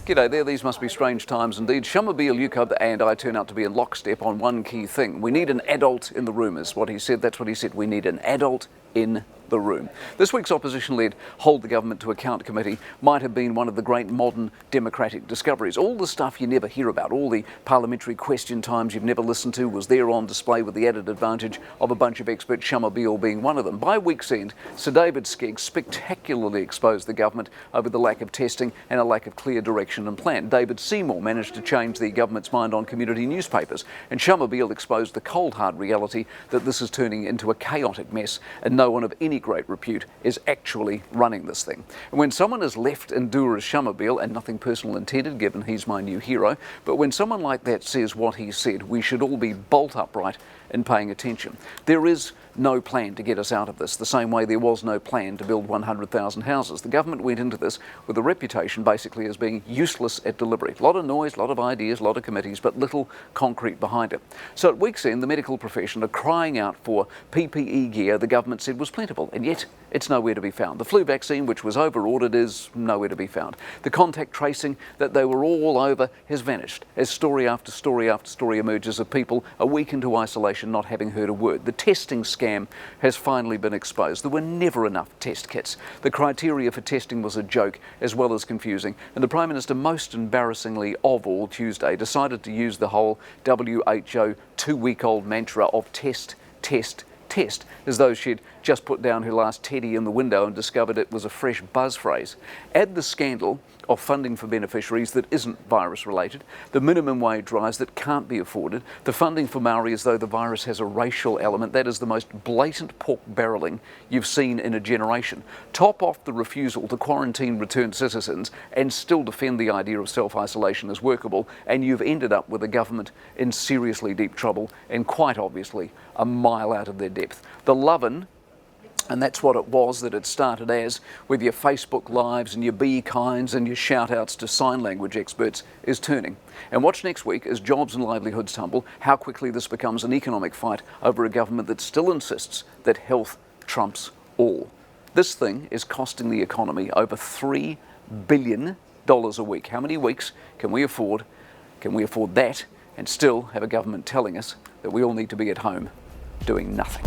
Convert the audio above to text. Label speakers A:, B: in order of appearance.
A: G'day there, these must be strange times indeed. Shamobile Yukub and I turn out to be in lockstep on one key thing. We need an adult in the room is what he said. That's what he said. We need an adult in the room. This week's opposition-led Hold the Government to Account committee might have been one of the great modern democratic discoveries. All the stuff you never hear about, all the parliamentary question times you've never listened to was there on display with the added advantage of a bunch of experts, Shamobile being one of them. By week's end, Sir David Skeggs spectacularly exposed the government over the lack of testing and a lack of clear direction and plan. David Seymour managed to change the government's mind on community newspapers, and Shamobile exposed the cold hard reality that this is turning into a chaotic mess and no one of any great repute is actually running this thing. And when someone as left and dour as Shamobile, and nothing personal intended given he's my new hero, but when someone like that says what he said, we should all be bolt upright in paying attention. There is no plan to get us out of this, the same way there was no plan to build 100,000 houses. The government went into this with a reputation basically as being useless at delivery. A lot of noise, a lot of ideas, a lot of committees, but little concrete behind it. So at week's end, the medical profession are crying out for PPE gear the government said was plentiful, and yet it's nowhere to be found. The flu vaccine, which was over-ordered, is nowhere to be found. The contact tracing that they were all over has vanished as story after story after story emerges of people a week into isolation not having heard a word. The testing scam has finally been exposed. There were never enough test kits. The criteria for testing was a joke as well as confusing, and the Prime Minister, most embarrassingly of all, Tuesday decided to use the whole WHO two-week-old mantra of test, test, test, as though she'd just put down her last teddy in the window and discovered it was a fresh buzz phrase. Add the scandal of funding for beneficiaries that isn't virus related, the minimum wage rise that can't be afforded, the funding for Maori as though the virus has a racial element. That is the most blatant pork barrelling you've seen in a generation. Top off the refusal to quarantine returned citizens and still defend the idea of self-isolation as workable, and you've ended up with a government in seriously deep trouble and quite obviously a mile out of their depth. The lovin', and that's what it was that it started as, with your Facebook Lives and your be kinds and your shout-outs to sign language experts, is turning. And watch next week as jobs and livelihoods tumble, how quickly this becomes an economic fight over a government that still insists that health trumps all. This thing is costing the economy over $3 billion a week. How many weeks can we afford? Can we afford that and still have a government telling us that we all need to be at home doing nothing?